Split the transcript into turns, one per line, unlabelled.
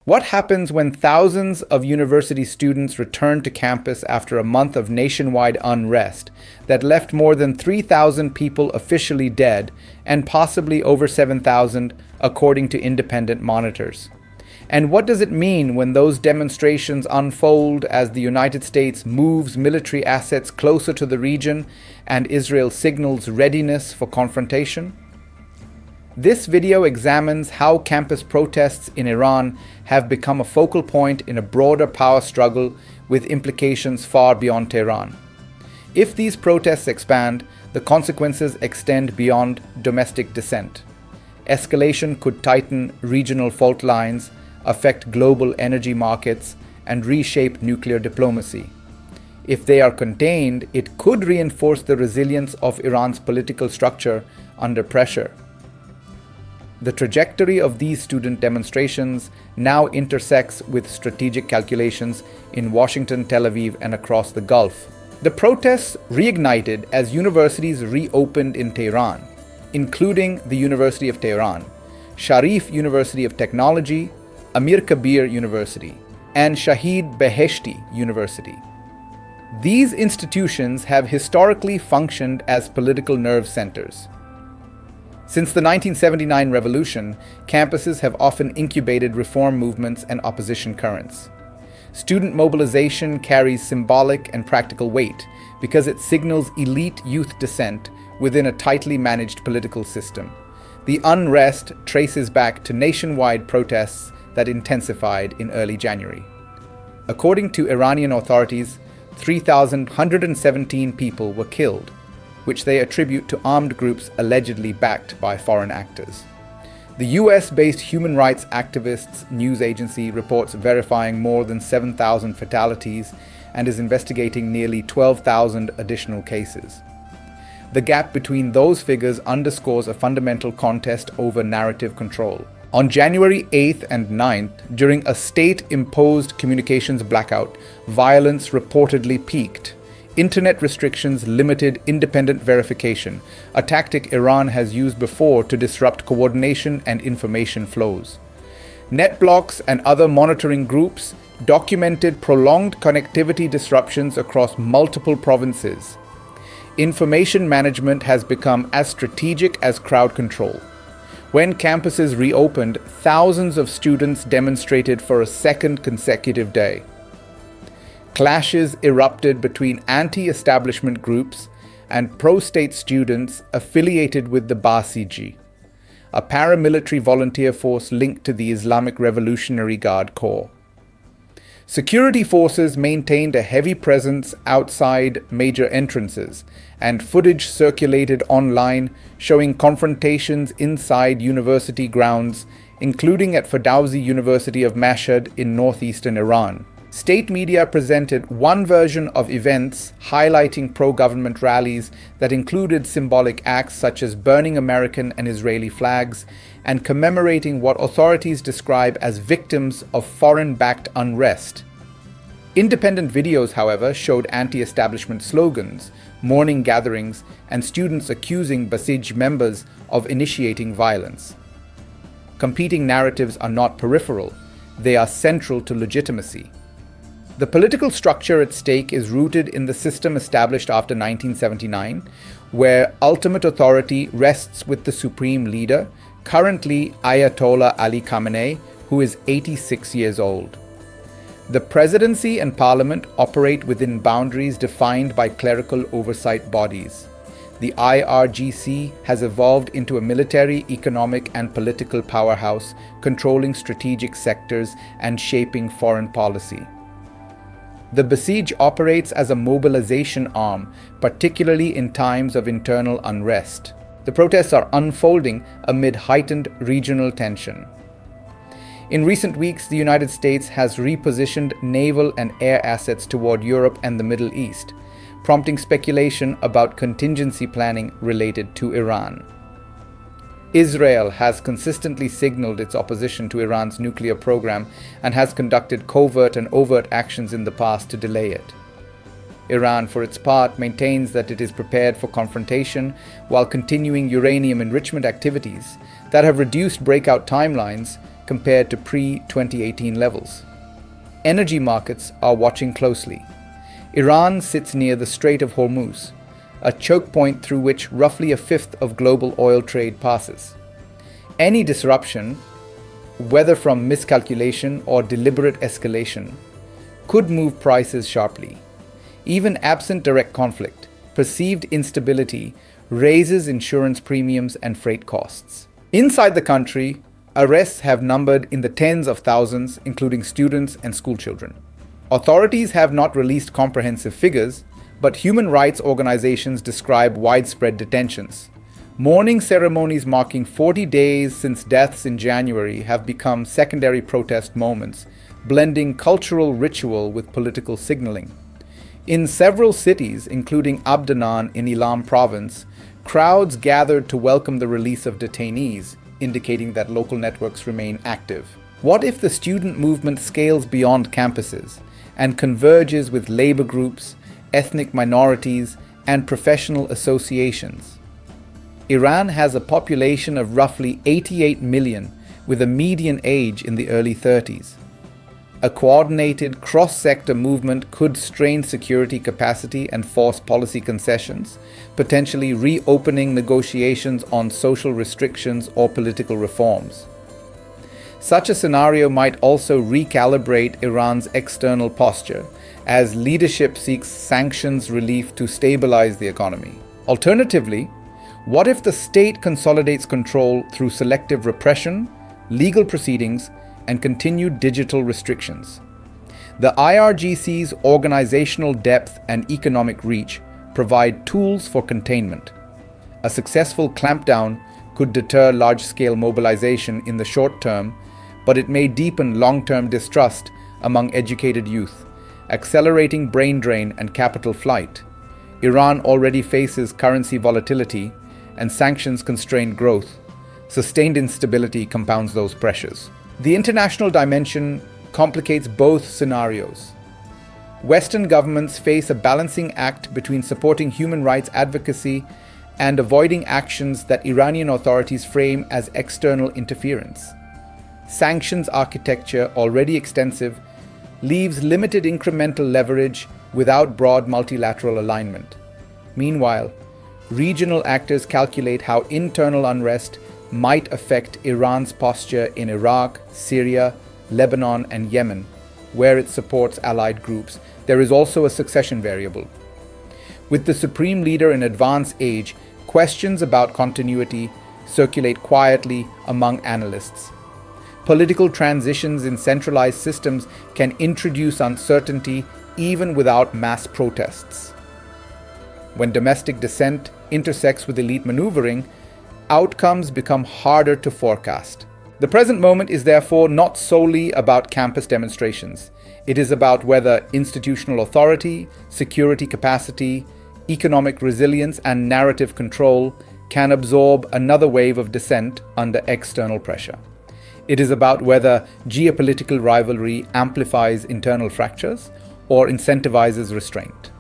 What happens when thousands of university students return to campus after a month of nationwide unrest that left more than 3,000 people officially dead and possibly over 7,000 according to independent monitors? And what does it mean when those demonstrations unfold as the United States moves military assets closer to the region and Israel signals readiness for confrontation? This video examines how campus protests in Iran have become a focal point in a broader power struggle with implications far beyond Tehran. If these protests expand, the consequences extend beyond domestic dissent. Escalation could tighten regional fault lines, affect global energy markets, and reshape nuclear diplomacy. If they are contained, it could reinforce the resilience of Iran's political structure under pressure. The trajectory of these student demonstrations now intersects with strategic calculations in Washington, Tel Aviv, and across the Gulf. The protests reignited as universities reopened in Tehran, including the University of Tehran, Sharif University of Technology, Amirkabir University, and Shahid Beheshti University. These institutions have historically functioned as political nerve centers. Since the 1979 revolution, campuses have often incubated reform movements and opposition currents. Student mobilization carries symbolic and practical weight because it signals elite youth dissent within a tightly managed political system. The unrest traces back to nationwide protests that intensified in early January. According to Iranian authorities, 3,117 people were killed, which they attribute to armed groups allegedly backed by foreign actors. The US-based human rights activists news agency reports verifying more than 7,000 fatalities and is investigating nearly 12,000 additional cases. The gap between those figures underscores a fundamental contest over narrative control. On January 8th and 9th, during a state-imposed communications blackout, violence reportedly peaked. Internet restrictions limited independent verification, a tactic Iran has used before to disrupt coordination and information flows. Net blocks and other monitoring groups documented prolonged connectivity disruptions across multiple provinces. Information management has become as strategic as crowd control. When campuses reopened, thousands of students demonstrated for a second consecutive day. Clashes erupted between anti-establishment groups and pro-state students affiliated with the Basij, a paramilitary volunteer force linked to the Islamic Revolutionary Guard Corps. Security forces maintained a heavy presence outside major entrances, and footage circulated online showing confrontations inside university grounds, including at Ferdowsi University of Mashhad in northeastern Iran. State media presented one version of events highlighting pro-government rallies that included symbolic acts such as burning American and Israeli flags and commemorating what authorities describe as victims of foreign-backed unrest. Independent videos, however, showed anti-establishment slogans, mourning gatherings, and students accusing Basij members of initiating violence. Competing narratives are not peripheral, they are central to legitimacy. The political structure at stake is rooted in the system established after 1979, where ultimate authority rests with the supreme leader, currently Ayatollah Ali Khamenei, who is 86 years old. The presidency and parliament operate within boundaries defined by clerical oversight bodies. The IRGC has evolved into a military, economic, and political powerhouse, controlling strategic sectors and shaping foreign policy. The Basij operates as a mobilization arm, particularly in times of internal unrest. The protests are unfolding amid heightened regional tension. In recent weeks, the United States has repositioned naval and air assets toward Europe and the Middle East, prompting speculation about contingency planning related to Iran. Israel has consistently signaled its opposition to Iran's nuclear program and has conducted covert and overt actions in the past to delay it. Iran, for its part, maintains that it is prepared for confrontation while continuing uranium enrichment activities that have reduced breakout timelines compared to pre-2018 levels. Energy markets are watching closely. Iran sits near the Strait of Hormuz, a choke point through which roughly a fifth of global oil trade passes. Any disruption, whether from miscalculation or deliberate escalation, could move prices sharply. Even absent direct conflict, perceived instability raises insurance premiums and freight costs. Inside the country, arrests have numbered in the tens of thousands, including students and schoolchildren. Authorities have not released comprehensive figures, but human rights organizations describe widespread detentions. Mourning ceremonies marking 40 days since deaths in January have become secondary protest moments, blending cultural ritual with political signaling. In several cities, including Abdanan in Ilam province, crowds gathered to welcome the release of detainees, indicating that local networks remain active. What if the student movement scales beyond campuses and converges with labor groups, ethnic minorities, and professional associations? Iran has a population of roughly 88 million, with a median age in the early 30s. A coordinated cross-sector movement could strain security capacity and force policy concessions, potentially reopening negotiations on social restrictions or political reforms. Such a scenario might also recalibrate Iran's external posture, as leadership seeks sanctions relief to stabilize the economy. Alternatively, what if the state consolidates control through selective repression, legal proceedings, and continued digital restrictions? The IRGC's organizational depth and economic reach provide tools for containment. A successful clampdown could deter large-scale mobilization in the short term, but it may deepen long-term distrust among educated youth, accelerating brain drain and capital flight. Iran already faces currency volatility, and sanctions-constrained growth. Sustained instability compounds those pressures. The international dimension complicates both scenarios. Western governments face a balancing act between supporting human rights advocacy and avoiding actions that Iranian authorities frame as external interference. Sanctions architecture, already extensive, leaves limited incremental leverage without broad multilateral alignment. Meanwhile, regional actors calculate how internal unrest might affect Iran's posture in Iraq, Syria, Lebanon, and Yemen, where it supports allied groups. There is also a succession variable. With the supreme leader in advanced age, questions about continuity circulate quietly among analysts. Political transitions in centralized systems can introduce uncertainty even without mass protests. When domestic dissent intersects with elite maneuvering, outcomes become harder to forecast. The present moment is therefore not solely about campus demonstrations. It is about whether institutional authority, security capacity, economic resilience, and narrative control can absorb another wave of dissent under external pressure. It is about whether geopolitical rivalry amplifies internal fractures or incentivizes restraint.